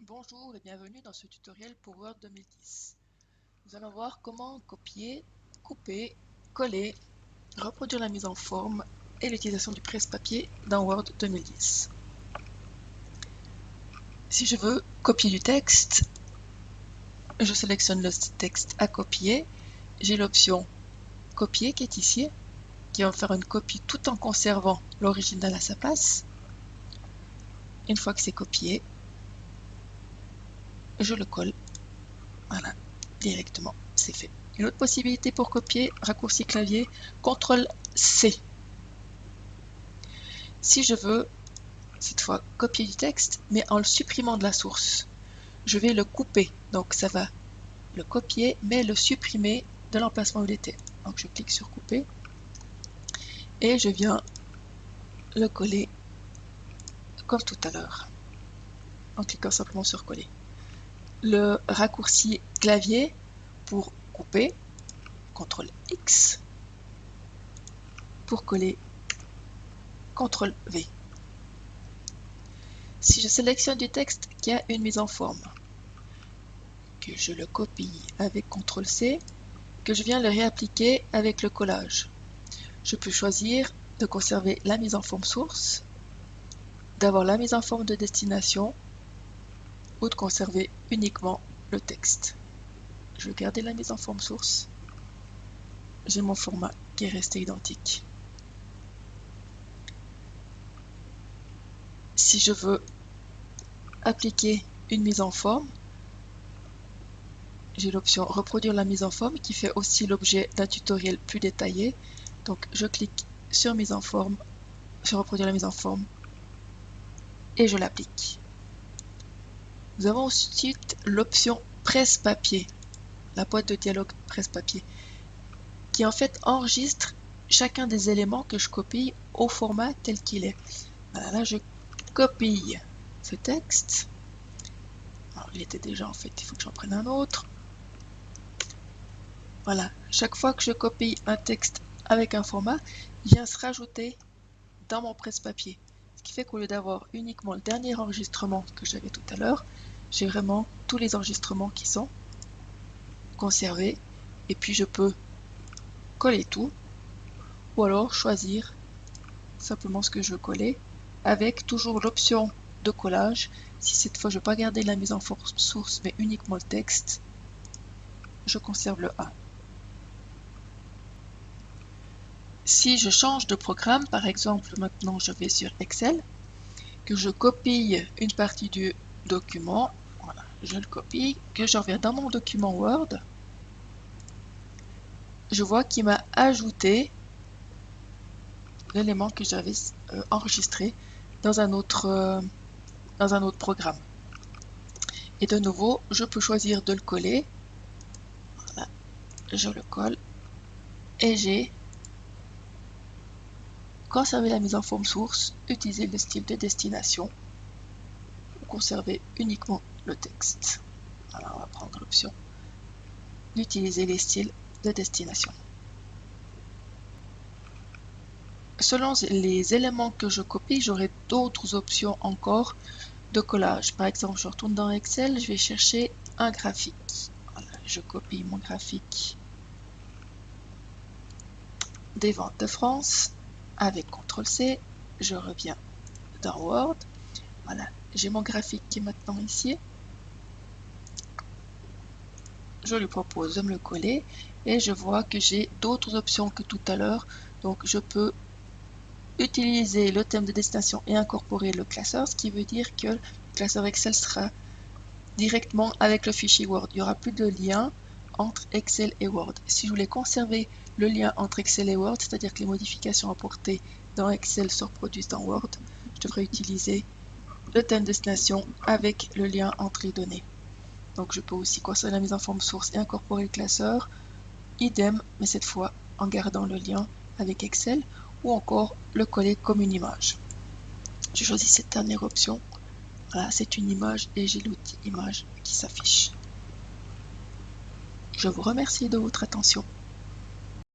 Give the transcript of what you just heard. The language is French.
Bonjour et bienvenue dans ce tutoriel pour Word 2010. Nous allons voir comment copier, couper, coller, reproduire la mise en forme et l'utilisation du presse-papier dans Word 2010. Si je veux copier du texte, je sélectionne le texte à copier. J'ai l'option copier qui est ici, qui va faire une copie tout en conservant l'original à sa place. Une fois que c'est copié, je le colle. Voilà, directement, c'est fait. Une autre possibilité pour copier, raccourci clavier, CTRL-C. Si je veux, cette fois, copier du texte, mais en le supprimant de la source, je vais le couper. Donc ça va le copier, mais le supprimer de l'emplacement où il était. Donc je clique sur couper et je viens le coller comme tout à l'heure, en cliquant simplement sur coller. Le raccourci clavier pour couper, CTRL-X, pour coller, CTRL-V. Si je sélectionne du texte qui a une mise en forme, que je le copie avec CTRL-C, que je viens le réappliquer avec le collage, je peux choisir de conserver la mise en forme source, d'avoir la mise en forme de destination ou de conserver uniquement le texte. Je vais garder la mise en forme source. J'ai mon format qui est resté identique. Si je veux appliquer une mise en forme, j'ai l'option reproduire la mise en forme qui fait aussi l'objet d'un tutoriel plus détaillé. Donc je clique sur mise en forme, sur reproduire la mise en forme et je l'applique. Nous avons ensuite l'option presse-papier, la boîte de dialogue presse-papier, qui en fait enregistre chacun des éléments que je copie au format tel qu'il est. Voilà, là je copie ce texte. Alors, il était déjà en fait, il faut que j'en prenne un autre. Voilà, chaque fois que je copie un texte avec un format, il vient se rajouter dans mon presse-papier. Ce qui fait qu'au lieu d'avoir uniquement le dernier enregistrement que j'avais tout à l'heure, j'ai vraiment tous les enregistrements qui sont conservés. Et puis je peux coller tout, ou alors choisir simplement ce que je veux coller, avec toujours l'option de collage. Si cette fois je ne veux pas garder la mise en forme source, mais uniquement le texte, je conserve le A. Si je change de programme, par exemple maintenant je vais sur Excel, que je copie une partie du document, voilà, je le copie, que je reviens dans mon document Word, je vois qu'il m'a ajouté l'élément que j'avais enregistré dans un autre programme. Et de nouveau, je peux choisir de le coller. Voilà, je le colle et j'ai conservé la mise en forme source, utiliser le style de destination ou conserver uniquement le texte. Alors on va prendre l'option d'utiliser les styles de destination. Selon les éléments que je copie, j'aurai d'autres options encore de collage. Par exemple, je retourne dans Excel, je vais chercher un graphique. Voilà, je copie mon graphique des ventes de France avec CTRL-C. Je reviens dans Word. Voilà, j'ai mon graphique qui est maintenant ici. Je lui propose de me le coller et je vois que j'ai d'autres options que tout à l'heure. Donc, je peux utiliser le thème de destination et incorporer le classeur, ce qui veut dire que le classeur Excel sera directement avec le fichier Word. Il n'y aura plus de lien entre Excel et Word. Si je voulais conserver le lien entre Excel et Word, c'est-à-dire que les modifications apportées dans Excel se reproduisent dans Word, je devrais utiliser le thème de destination avec le lien entre les données. Donc je peux aussi conserver la mise en forme source et incorporer le classeur, idem, mais cette fois en gardant le lien avec Excel, ou encore le coller comme une image. Je choisis cette dernière option. Voilà, c'est une image et j'ai l'outil image qui s'affiche. Je vous remercie de votre attention.